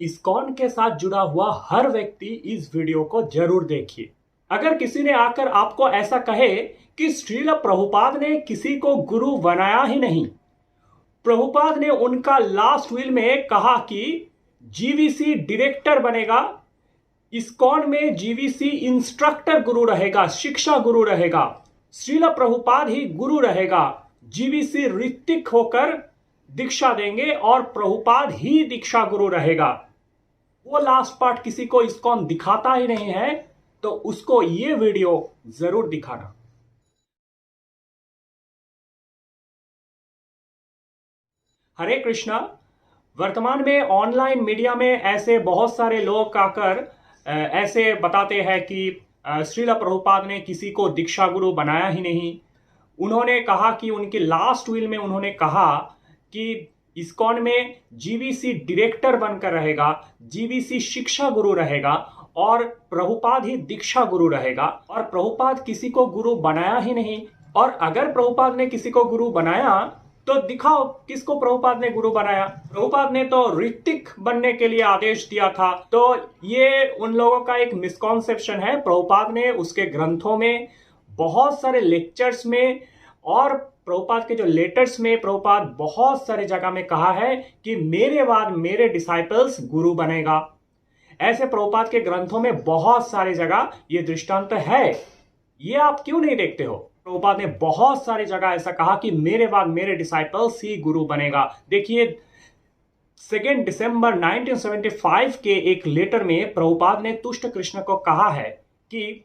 ISKCON के साथ जुड़ा हुआ हर व्यक्ति इस वीडियो को जरूर देखिए। अगर किसी ने आकर आपको ऐसा कहे कि श्रील प्रभुपाद ने किसी को गुरु बनाया ही नहीं, प्रभुपाद ने उनका लास्ट विल में कहा कि जीवीसी डायरेक्टर बनेगा, इस्कॉन में जीवीसी इंस्ट्रक्टर गुरु रहेगा, शिक्षा गुरु रहेगा, श्रील प्रभुपाद ही गुरु रहेगा, जीवीसी ऋत्विक होकर दीक्षा देंगे और प्रभुपाद ही दीक्षा गुरु रहेगा। वो लास्ट पार्ट किसी को इस्कॉन दिखाता ही नहीं है, तो उसको ये वीडियो जरूर दिखाना। हरे कृष्णा। वर्तमान में ऑनलाइन मीडिया में ऐसे बहुत सारे लोग आकर ऐसे बताते हैं कि श्रील प्रभुपाद ने किसी को दीक्षा गुरु बनाया ही नहीं। उन्होंने कहा कि उनके लास्ट विल में उन्होंने कहा कि इस्कॉन में जीवीसी डायरेक्टर बनकर रहेगा, जीवीसी शिक्षा गुरु रहेगा और प्रभुपाद ही दीक्षा गुरु रहेगा। और प्रभुपाद किसी को गुरु बनाया ही नहीं। और अगर प्रभुपाद ने किसी को गुरु बनाया तो दिखाओ किसको प्रभुपाद ने गुरु बनाया। प्रभुपाद ने तो ऋत्विक बनने के लिए आदेश दिया था। तो ये उन लोगों का एक मिसकॉन्सेप्शन है। प्रभुपाद ने उसके ग्रंथों में, बहुत सारे लेक्चर्स में और प्रभुपाद के जो लेटर्स में प्रभुपाद बहुत सारे जगह में कहा है कि मेरे बाद मेरे डिसाइपल्स गुरु बनेगा। ऐसे प्रभुपाद के ग्रंथों में बहुत सारी जगह ये दृष्टांत है। ये आप क्यों नहीं देखते हो? प्रभुपाद ने बहुत सारी जगह ऐसा कहा कि मेरे बाद मेरे डिसाइपल्स ही गुरु बनेगा। देखिए 2 दिसंबर 1975 के एक लेटर में प्रभुपाद ने तुष्ट कृष्ण को कहा है कि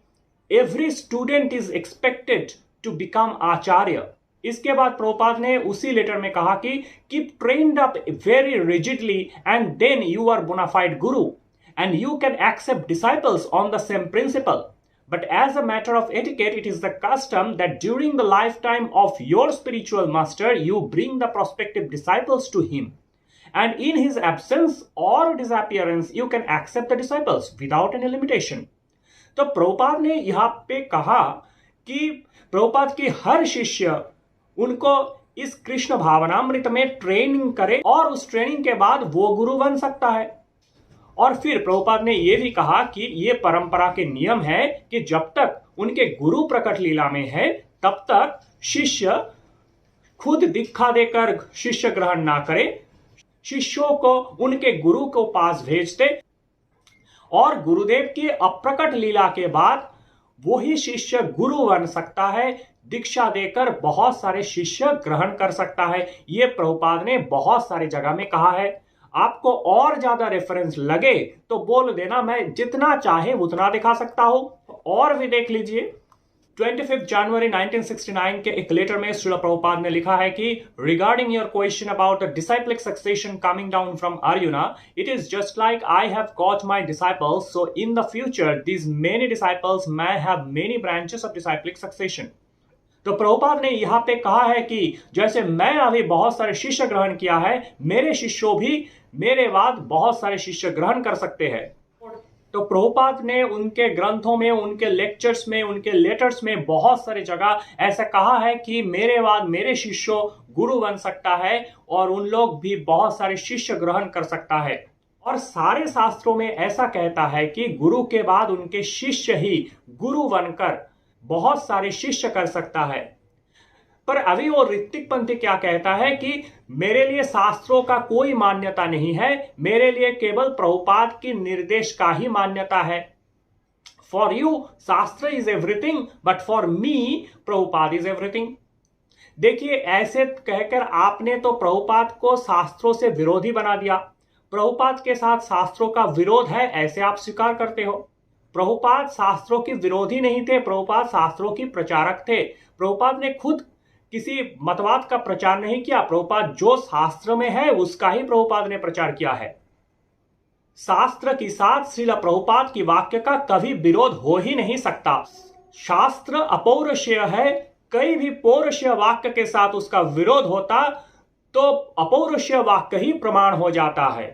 every student is expected to become acharya. इसके बाद प्रभुपाद ने उसी लेटर में कहा कि keep trained up very rigidly and then you are bona fide guru and you can accept disciples on the same principle. But as a matter of etiquette, it is the custom that during the lifetime of your spiritual master, you bring the prospective disciples to him. And in his absence or disappearance, you can accept the disciples without any limitation. तो प्रभुपाद ने यहाँ पे कहा कि प्रभुपाद के हर शिष्य उनको इस कृष्ण भावनामृत में ट्रेनिंग करे और उस ट्रेनिंग के बाद वो गुरु बन सकता है। और फिर प्रभुपाद ने यह भी कहा कि ये परंपरा के नियम है कि जब तक उनके गुरु प्रकट लीला में है तब तक शिष्य खुद दीक्षा देकर शिष्य ग्रहण ना करे, शिष्यों को उनके गुरु को पास भेजते और गुरुदेव की अप्रकट लीला के बाद वही शिष्य गुरु बन सकता है, दीक्षा देकर बहुत सारे शिष्य ग्रहण कर सकता है। ये प्रभुपाद ने बहुत सारी जगह में कहा है। आपको और ज्यादा रेफरेंस लगे तो बोल देना, मैं जितना चाहे उतना दिखा सकता हूं। और भी देख लीजिए 25 जनवरी 1969 के एक लेटर में श्रील प्रभुपाद ने लिखा है कि regarding your question about the disciplic succession coming down from Arjuna, it is just like I have got my disciples, so in the future these many disciples may have many branches of disciplic succession. तो प्रभुपाद ने यहाँ पे कहा है कि जैसे मैं अभी बहुत सारे शिष्य ग्रहण किया है, मेरे शिष्यों भी मेरे बाद बहुत सारे शिष्य ग्रहण कर सकते हैं। तो प्रभुपाद ने उनके ग्रंथों में, उनके लेक्चर्स में, उनके लेटर्स में बहुत सारी जगह ऐसा कहा है कि मेरे बाद मेरे शिष्यों गुरु बन सकता है और उन लोग भी बहुत सारे शिष्य ग्रहण कर सकता है। और सारे शास्त्रों में ऐसा कहता है कि गुरु के बाद उनके शिष्य ही गुरु बनकर बहुत सारे शिष्य कर सकता है। पर अभी वो ऋत्विक पंथी क्या कहता है कि मेरे लिए शास्त्रों का कोई मान्यता नहीं है, मेरे लिए केवल प्रभुपाद की निर्देश का ही मान्यता है। फॉर यू शास्त्र is everything but for me Prabhupada is everything. देखिए ऐसे कहकर आपने तो प्रभुपाद को शास्त्रों से विरोधी बना दिया। प्रभुपाद के साथ शास्त्रों का विरोध है ऐसे आप स्वीकार करते हो। प्रभुपाद शास्त्रों के विरोधी नहीं थे, प्रभुपाद शास्त्रों की प्रचारक थे। प्रभुपाद ने खुद किसी मतवाद का प्रचार नहीं किया। प्रभुपाद जो शास्त्र में है उसका ही प्रभुपाद ने प्रचार किया है। शास्त्र के साथ श्रील प्रभुपाद की वाक्य का कभी विरोध हो ही नहीं सकता। शास्त्र अपौरुषेय है, कई भी पौरुषेय वाक्य के साथ उसका विरोध होता तो अपौरुषेय वाक्य ही प्रमाण हो जाता है।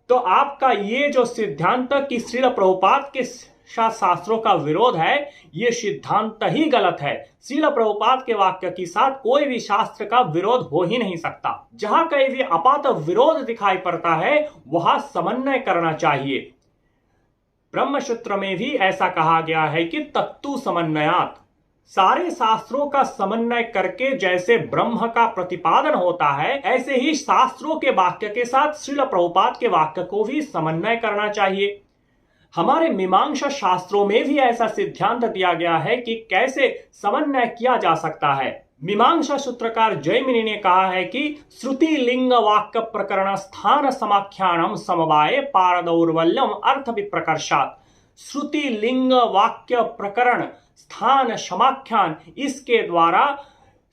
तो आपका ये जो सिद्धांत कि श्रील प्रभुपाद के शास्त्रों का विरोध है, यह सिद्धांत ही गलत है। श्रील प्रभुपाद के वाक्य के साथ कोई भी शास्त्र का विरोध हो ही नहीं सकता। जहां कहीं भी आपात विरोध दिखाई पड़ता है वहां समन्वय करना चाहिए। ब्रह्मसूत्र में भी ऐसा कहा गया है कि तत्तु समन्वयात्, सारे शास्त्रों का समन्वय करके जैसे ब्रह्म का प्रतिपादन होता है, ऐसे ही शास्त्रों के वाक्य के साथ श्रील प्रभुपाद के वाक्य को भी समन्वय करना चाहिए। हमारे मीमांसा शास्त्रों में भी ऐसा सिद्धांत दिया गया है कि कैसे समन्वय किया जा सकता है। मीमांसा सूत्रकार जैमिनी ने कहा है कि श्रुति लिंग वाक्य प्रकरण स्थान समाख्यानम समवाय पारदौर्वल्यम अर्थ विप्रकर्षात्। श्रुति लिंग वाक्य प्रकरण स्थान समाख्यान, इसके द्वारा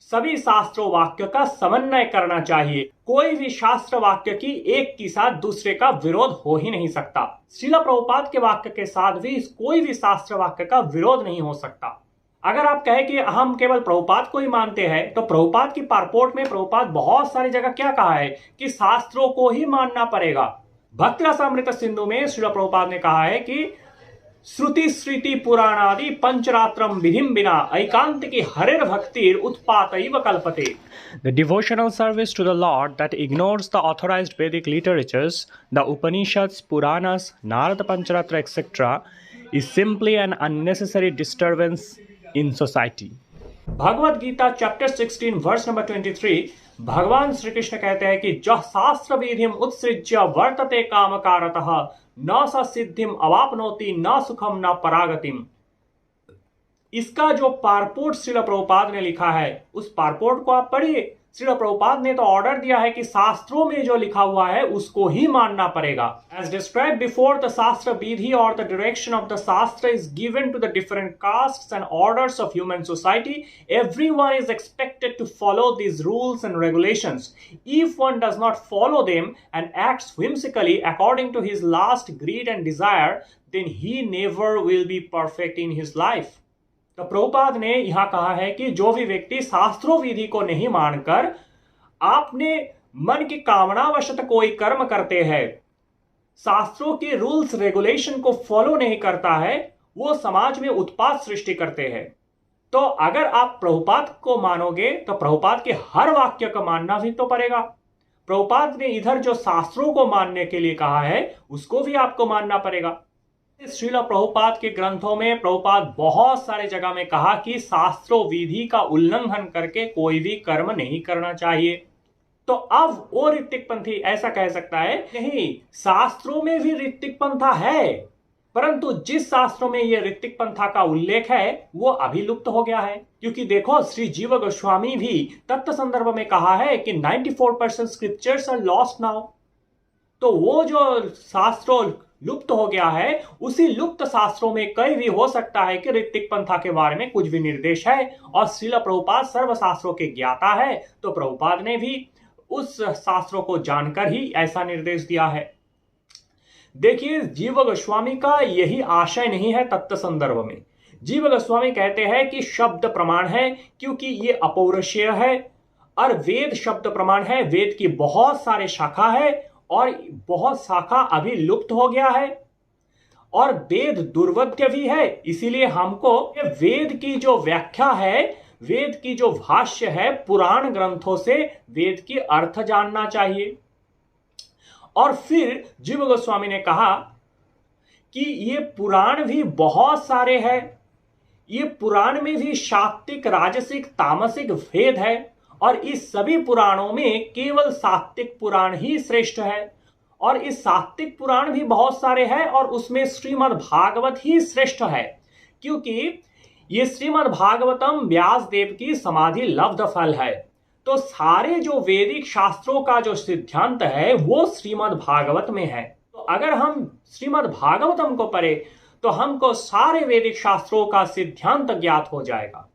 सभी शास्त्रों वाक्य का समन्वय करना चाहिए। कोई भी शास्त्र वाक्य की एक के साथ दूसरे का विरोध हो ही नहीं सकता। श्रील प्रभुपाद के वाक्य के साथ भी कोई भी शास्त्र वाक्य का विरोध नहीं हो सकता। अगर आप कहें कि हम केवल प्रभुपाद को ही मानते हैं, तो प्रभुपाद की पारपोर्ट में प्रभुपाद बहुत सारी जगह क्या कहा है कि शास्त्रों को ही मानना पड़ेगा। भक्ति रसामृत सिंधु में श्रील प्रभुपाद ने कहा है कि श्रुति स्मृति पुराणादि पंचरात्रम विधिम बिना ऐकांतिकी हरेर भक्तिर उत्पातैव कल्पते। The devotional service to the Lord that ignores the authorized Vedic literatures, the Upanishads, Puranas, Narada Pancharatra, etc., is simply an unnecessary disturbance in society. Bhagavad Gita chapter 16 verse number 23, Bhagavan Shri Krishna कहते हैं कि जो शास्त्र विधिम उत्सृज्य वर्तते कामकारतः न स सिद्धिम अवापनोति न सुखम न परागतिम। इसका जो पारपोर्ट श्रील प्रभुपाद ने लिखा है, उस पारपोर्ट को आप पढ़िए। श्रील प्रभुपाद ने तो ऑर्डर दिया है कि शास्त्रों में जो लिखा हुआ है उसको ही मानना पड़ेगा। As described before, the shastra vidhi और the direction of the shastra is given to the different castes and orders of human society. Everyone is expected to follow these rules and regulations. If one does not follow them and acts whimsically according to his last greed and desire, then he never will be perfect in his life. तो प्रभुपाद ने यहां कहा है कि जो भी व्यक्ति शास्त्रों विधि को नहीं मानकर आपने मन की कामनावशत कोई कर्म करते हैं, शास्त्रों के रूल्स रेगुलेशन को फॉलो नहीं करता है, वो समाज में उत्पात सृष्टि करते हैं। तो अगर आप प्रभुपाद को मानोगे तो प्रभुपाद के हर वाक्य को मानना भी तो पड़ेगा। प्रभुपाद ने इधर जो शास्त्रों को मानने के लिए कहा है उसको भी आपको मानना पड़ेगा। श्रील प्रभुपाद के ग्रंथों में प्रभुपाद बहुत सारे जगह में कहा कि शास्त्रों विधि का उल्लंघन करके कोई भी कर्म नहीं करना चाहिए। तो अब वो ऋत्विक पंथी ऐसा कह सकता है, नहीं, शास्त्रों में भी ऋत्विक पंथा है, परंतु जिस शास्त्रों में ये ऋत्विक पंथा का उल्लेख है वो अभी लुप्त हो गया है। क्योंकि देखो, श्री जीव गोस्वामी भी तत्व संदर्भ में कहा है कि 94% स्क्रिप्चर्स आर लॉस्ट नाउ। तो वो जो शास्त्रों लुप्त हो गया है, उसी लुप्त शास्त्रों में कई भी हो सकता है कि ऋत्विक पंथा के बारे में कुछ भी निर्देश है, और श्रील प्रभुपाद सर्व शास्त्रों के ज्ञाता है, तो प्रभुपाद ने भी उस शास्त्रों को जानकर ही ऐसा निर्देश दिया है। देखिए, जीव गोस्वामी का यही आशय नहीं है तत्व संदर्भ में। जीव गोस्वामी कहते हैं कि शब्द प्रमाण है क्योंकि ये अपौरुषेय है, और वेद शब्द प्रमाण है। वेद की बहुत सारे शाखा है और बहुत शाखा अभी लुप्त हो गया है, और वेद दुर्वध्य भी है। इसीलिए हमको वेद की जो व्याख्या है, वेद की जो भाष्य है, पुराण ग्रंथों से वेद की अर्थ जानना चाहिए। और फिर जीव गोस्वामी ने कहा कि ये पुराण भी बहुत सारे हैं, ये पुराण में भी सात्विक, राजसिक, तामसिक भेद है, और इस सभी पुराणों में केवल सात्विक पुराण ही श्रेष्ठ है। और इस सात्विक पुराण भी बहुत सारे हैं, और उसमें श्रीमद् भागवत ही श्रेष्ठ है, क्योंकि ये श्रीमद् भागवतम व्यास देव की समाधि लब्ध फल है। तो सारे जो वैदिक शास्त्रों का जो सिद्धांत है वो श्रीमद् भागवत में है। तो अगर हम श्रीमद् भागवतम को पढ़े तो हमको सारे वैदिक शास्त्रों का सिद्धांत ज्ञात हो जाएगा।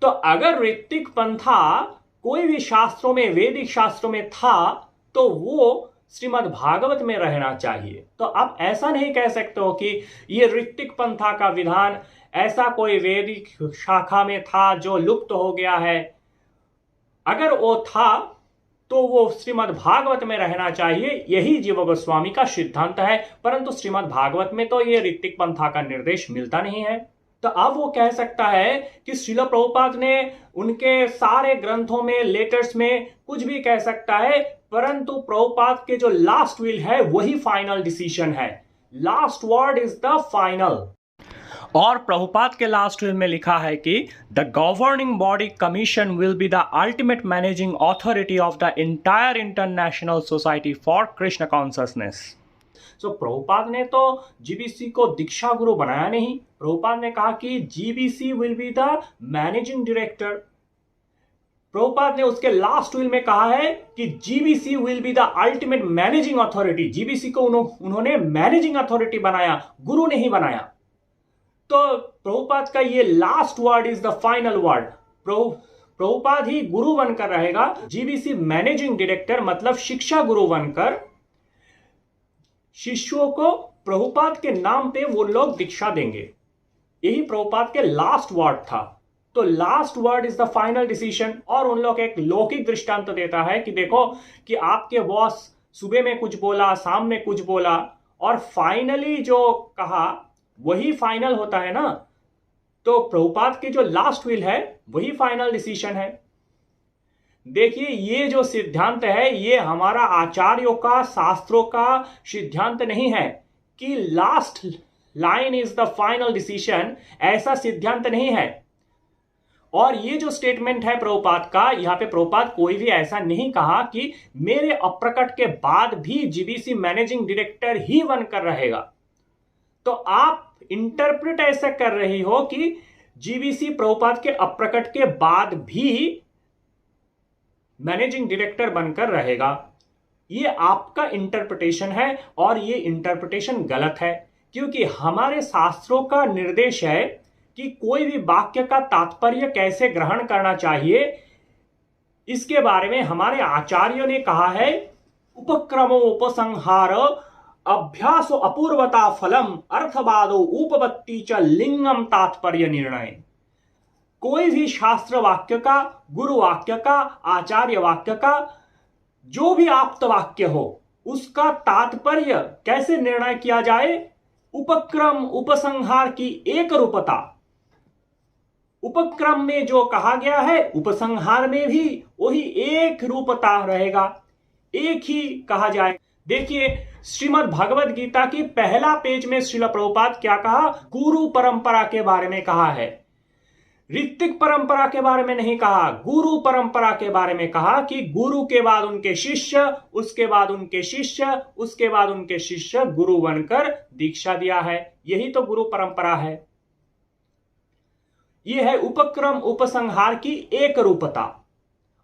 तो अगर ऋत्विक पंथा कोई भी शास्त्रों में, वैदिक शास्त्रों में था, तो वो श्रीमद् भागवत में रहना चाहिए। तो आप ऐसा नहीं कह सकते हो कि ये ऋत्विक पंथा का विधान ऐसा कोई वैदिक शाखा में था जो लुप्त हो गया है। अगर वो था तो वो श्रीमद् भागवत में रहना चाहिए, यही जीव गोस्वामी का सिद्धांत है। परंतु श्रीमद् भागवत में तो ये ऋत्विक पंथा का निर्देश मिलता नहीं है। तो अब वो कह सकता है कि श्रील प्रभुपाद ने उनके सारे ग्रंथों में, लेटर्स में कुछ भी कह सकता है, परंतु प्रभुपाद के जो लास्ट विल है वही फाइनल डिसीजन है। Last word is the final. और प्रभुपाद के लास्ट विल में लिखा है कि the governing body commission will be the ultimate managing authority of the entire international society for Krishna consciousness. So Prabhupada ने तो जीबीसी को दीक्षा गुरु बनाया नहीं। प्रभुपाद ने कहा कि GBC will be the managing director. Prabhupada ने उसके लास्ट विल में कहा है कि GBC will be the ultimate managing authority. GBC को उन्होंने मैनेजिंग अथॉरिटी बनाया, गुरु नहीं बनाया। तो प्रभुपाद का ये last word is the final word. Prabhupada ही गुरु बनकर रहेगा। जीबीसी मैनेजिंग डायरेक्टर मतलब शिक्षा गुरु बनकर शिष्यों को प्रभुपाद के नाम पे वो लोग दीक्षा देंगे। यही प्रभुपाद के लास्ट वर्ड था। तो last word is the final decision. और उन लोग एक लौकिक दृष्टांत देता है कि देखो कि आपके बॉस सुबह में कुछ बोला, शाम में कुछ बोला, और फाइनली जो कहा वही फाइनल होता है ना। तो प्रभुपाद की जो लास्ट विल है वही फाइनल डिसीजन है। देखिए, ये जो सिद्धांत है ये हमारा आचार्यों का, शास्त्रों का सिद्धांत नहीं है कि last line is the final decision. ऐसा सिद्धांत नहीं है। और ये जो स्टेटमेंट है प्रभुपाद का, यहां पे प्रभुपाद कोई भी ऐसा नहीं कहा कि मेरे अप्रकट के बाद भी जीबीसी मैनेजिंग डायरेक्टर ही बनकर रहेगा। तो आप इंटरप्रेट ऐसा कर रही हो कि जीबीसी प्रभुपाद के अप्रकट के बाद भी मैनेजिंग डायरेक्टर बनकर रहेगा। ये आपका इंटरप्रिटेशन है और ये इंटरप्रिटेशन गलत है, क्योंकि हमारे शास्त्रों का निर्देश है कि कोई भी वाक्य का तात्पर्य कैसे ग्रहण करना चाहिए, इसके बारे में हमारे आचार्यों ने कहा है। उपक्रमो उपसंहार अभ्यासो अपूर्वता फलम अर्थवादो उपपत्ति च लिंगम तात्पर्य निर्णय। कोई भी शास्त्र वाक्य का, गुरु वाक्य का, आचार्य वाक्य का जो भी आप्त वाक्य हो उसका तात्पर्य कैसे निर्णय किया जाए। उपक्रम उपसंहार की एक रूपता। उपक्रम में जो कहा गया है उपसंहार में भी वही एक रूपता रहेगा, एक ही कहा जाए। देखिए, श्रीमद् भगवद गीता की पहला पेज में श्रील प्रभुपाद क्या कहा, गुरु परंपरा के बारे में कहा है। ऋत्विक परंपरा के बारे में नहीं कहा, गुरु परंपरा के बारे में कहा कि गुरु के बाद उनके शिष्य, उसके बाद उनके शिष्य, उसके बाद उनके शिष्य गुरु बनकर दीक्षा दिया है। यही तो गुरु परंपरा है। यह है उपक्रम उपसंहार की एक रूपता।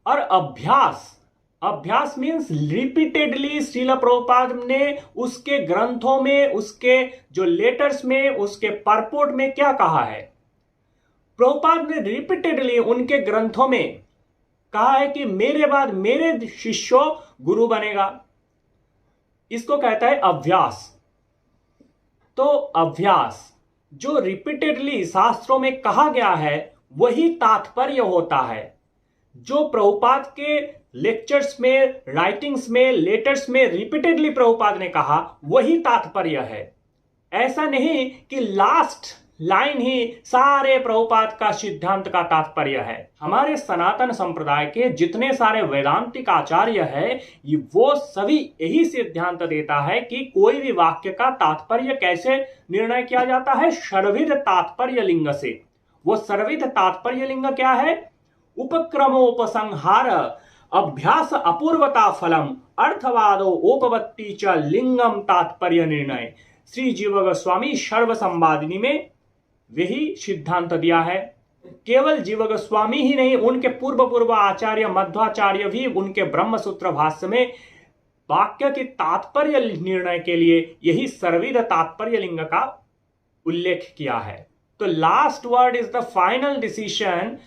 और अभ्यास, अभ्यास मीन्स रिपीटेडली श्रील प्रभुपाद ने उसके ग्रंथों में, उसके जो लेटर्स में, उसके परपोर्ट में क्या कहा है। प्रभुपाद ने रिपीटेडली उनके ग्रंथों में कहा है कि मेरे बाद मेरे शिष्यों गुरु बनेगा। इसको कहता है अभ्यास। तो अभ्यास जो रिपीटेडली शास्त्रों में कहा गया है वही तात्पर्य होता है। जो प्रभुपाद के लेक्चर्स में, राइटिंग्स में, लेटर्स में रिपीटेडली प्रभुपाद ने कहा वही तात्पर्य है। ऐसा नहीं कि लास्ट लाइन ही सारे प्रभुपाद का सिद्धांत का तात्पर्य है। हमारे सनातन संप्रदाय के जितने सारे वेदांतिक आचार्य है वो सभी यही सिद्धांत देता है कि कोई भी वाक्य का तात्पर्य कैसे निर्णय किया जाता है, सर्वविध तात्पर्य लिंग से। वो सर्वविध तात्पर्य लिंग क्या है, उपक्रमोपसंहार अभ्यास अपूर्वता फलम अर्थवादो उपपत्ति च लिंगम तात्पर्य निर्णय। श्री जीव गोस्वामी सर्व संवादिनी में वही सिद्धांत दिया है। केवल जीव गोस्वामी ही नहीं, उनके पूर्व आचार्य मध्वाचार्य भी उनके ब्रह्मसूत्र भाष्य में वाक्य के तात्पर्य निर्णय के लिए यही सर्वविध तात्पर्य लिंग का उल्लेख किया है। तो last word is the final decision.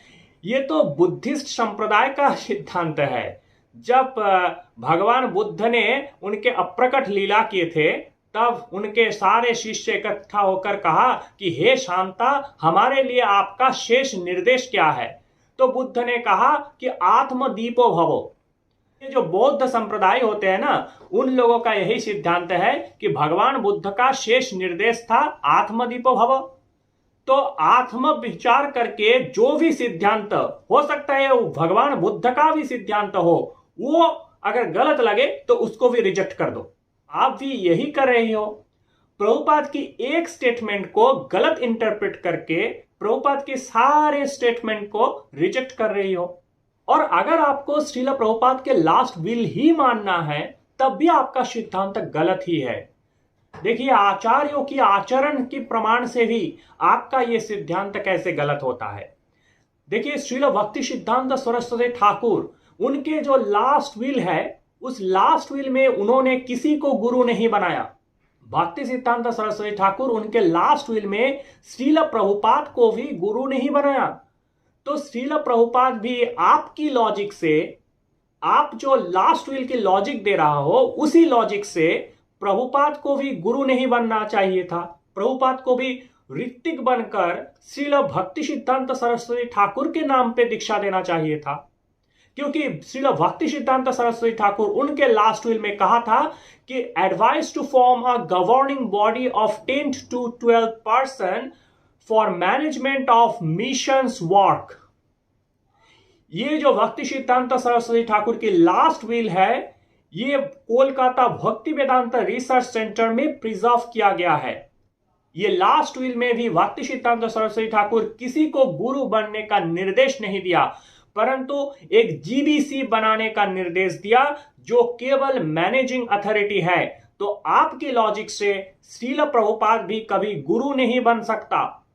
ये तो बुद्धिस्ट संप्रदाय का सिद्धांत है। जब भगवान बुद्ध ने उनके अप्रकट लीला किए थे तब उनके सारे शिष्य इकट्ठा होकर कहा कि हे शांता, हमारे लिए आपका शेष निर्देश क्या है। तो बुद्ध ने कहा कि आत्मदीपो भवो, ये जो बौद्ध संप्रदाय होते हैं ना, उन लोगों का यही सिद्धांत है कि भगवान बुद्ध का शेष निर्देश था आत्मदीपो भव। तो आत्म विचार करके जो भी सिद्धांत हो सकता है वो भगवान बुद्ध का भी सिद्धांत हो, वो अगर गलत लगे तो उसको भी रिजेक्ट कर दो। आप भी यही कर रहे हो। प्रभुपाद की एक स्टेटमेंट को गलत इंटरप्रेट करके प्रभुपाद के सारे स्टेटमेंट को रिजेक्ट कर रही हो। और अगर आपको श्रील प्रभुपाद के लास्ट विल ही मानना है तब भी आपका सिद्धांत गलत ही है। देखिए, आचार्यों की आचरण के प्रमाण से भी आपका यह सिद्धांत कैसे गलत होता है। देखिए, श्रील भक्ति सिद्धांत सरस्वती ठाकुर, उनके जो लास्ट विल है, उस लास्ट विल में उन्होंने किसी को गुरु नहीं बनाया। भक्ति सिद्धांत सरस्वती ठाकुर उनके लास्ट विल में श्रील प्रभुपाद को भी गुरु नहीं बनाया। तो श्रील प्रभुपाद भी आपकी लॉजिक से, आप जो लास्ट विल की लॉजिक दे रहा हो, उसी लॉजिक से प्रभुपाद को भी गुरु नहीं बनना चाहिए था। प्रभुपाद को भी ऋत्विक बनकर श्रील भक्ति सिद्धांत सरस्वती ठाकुर के नाम पे दीक्षा देना चाहिए था, क्योंकि श्रील भक्ति सिद्धांत सरस्वती ठाकुर उनके लास्ट विल में कहा था कि advice to form a governing body of 10 to 12 person for management of missions work. ये जो भक्ति सिद्धांत सरस्वती ठाकुर की लास्ट विल है, ये कोलकाता भक्ति वेदांत रिसर्च सेंटर में प्रिजर्व किया गया है। ये लास्ट विल में भी भक्ति सिद्धांत सरस्वती ठाकुर किसी को गुरु बनने का निर्देश नहीं दिया, परंतु एक जीबीसी बनाने का निर्देश दिया जो केवल मैनेजिंग अथॉरिटी है। तो आपकी लॉजिक से श्रील प्रभुपाद भी कभी गुरु नहीं बन सकता,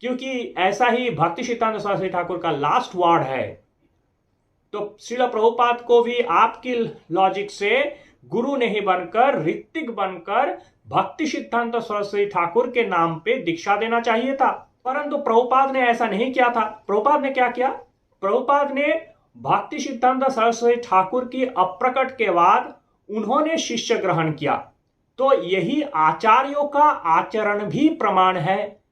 क्योंकि ऐसा ही भक्ति सिद्धांत सरस्वती ठाकुर का लास्ट वर्ड है। तो श्रील प्रभुपाद को भी आपकी लॉजिक से गुरु नहीं बनकर, ऋत्विक बनकर भक्ति सिद्धांत सरस्वती ठाकुर के नाम पे दीक्षा देना चाहिए था। परंतु प्रभुपाद ने ऐसा नहीं किया था। प्रभुपाद ने क्या किया? प्रभुपाद ने भक्ति सिद्धांत सरस्वती ठाकुर की अप्रकट के बाद उन्होंने शिष्य ग्रहण किया। तो यही आचार्यों का आचरण भी प्रमाण है।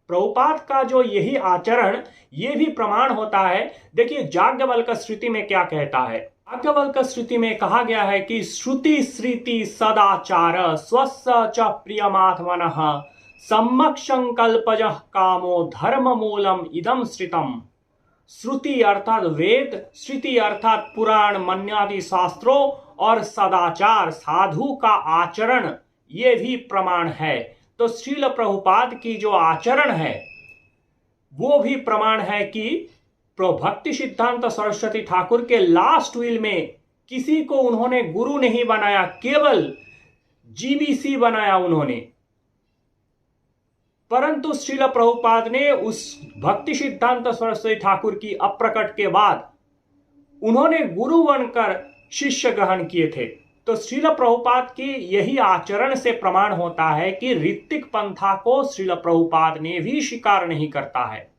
प्रभुपाद का जो यही आचरण, ये भी प्रमाण होता है। देखिए, याज्ञवल्क्य श्रुति में क्या कहता है। याज्ञवल्क्य श्रुति में कहा गया है कि श्रुति श्रुति सदाचार स्वस्य च प्रियमात्मनः सम्यक् संकल्पजः कामो धर्म मूलम इदम श्रितम। श्रुति अर्थात वेद, श्रुति अर्थात पुराण मन्यादि शास्त्रों, और सदाचार साधु का आचरण, ये भी प्रमाण है। तो श्रील प्रभुपाद की जो आचरण है वो भी प्रमाण है कि भक्ति सिद्धांत सरस्वती ठाकुर के लास्ट विल में किसी को उन्होंने गुरु नहीं बनाया, केवल जीबीसी बनाया उन्होंने। परंतु श्रील प्रभुपाद ने उस भक्ति सिद्धांत सरस्वती ठाकुर की अप्रकट के बाद उन्होंने गुरु बनकर शिष्य ग्रहण किए थे। तो श्रील प्रभुपाद की यही आचरण से प्रमाण होता है कि ऋत्विक पंथा को श्रील प्रभुपाद ने भी स्वीकार नहीं करता है।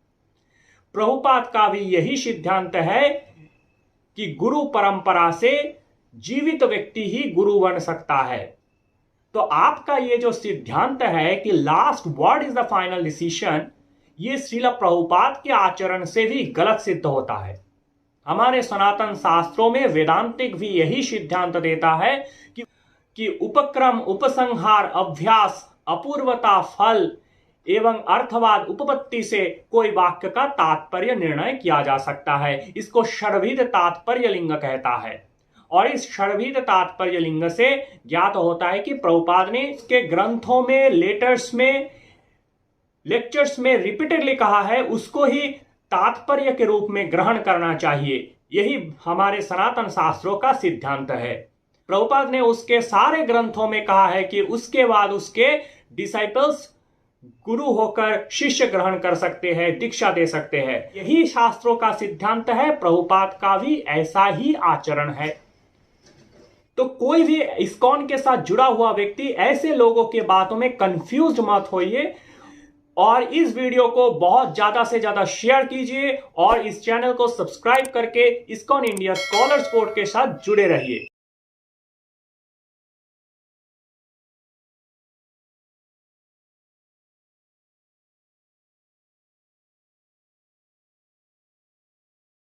प्रभुपाद का भी यही सिद्धांत है कि गुरु परंपरा से जीवित व्यक्ति ही गुरु बन सकता है। तो आपका ये जो सिद्धांत है कि last word is the final decision, ये श्रील प्रभुपाद के आचरण से भी गलत सिद्ध होता है। हमारे सनातन शास्त्रों में वेदांतिक भी यही सिद्धांत देता है कि उपक्रम, उपसंहार, अभ्यास, अपूर्वता, फल एवं अर्थवाद, उपपत्ति से कोई वाक्य का तात्पर्य निर्णय किया जा सकता है। इसको षड्विध तात्पर्य लिंग कहता है। और इस षड्विध तात्पर्य लिंग से ज्ञात होता है कि प्रभुपाद ने इसके ग्रंथों में, लेक्चर्स में रिपीटेडली कहा है, उसको ही तात्पर्य के रूप में ग्रहण करना चाहिए। यही हमारे सनातन शास्त्रों का सिद्धांत है। प्रभुपाद ने उसके सारे ग्रंथों में कहा है कि उसके बाद उसके डिसाइपल्स गुरु होकर शिष्य ग्रहण कर सकते हैं, दीक्षा दे सकते हैं। यही शास्त्रों का सिद्धांत है। प्रभुपाद का भी ऐसा ही आचरण है। तो कोई भी इस्कॉन के साथ जुड़ा हुआ व्यक्ति ऐसे लोगों की बातों में कंफ्यूज मत होइए, और इस वीडियो को बहुत ज्यादा से ज्यादा शेयर कीजिए और इस चैनल को सब्सक्राइब करके इस्कॉन इंडिया स्कॉलर्स बोर्ड के साथ जुड़े रहिए।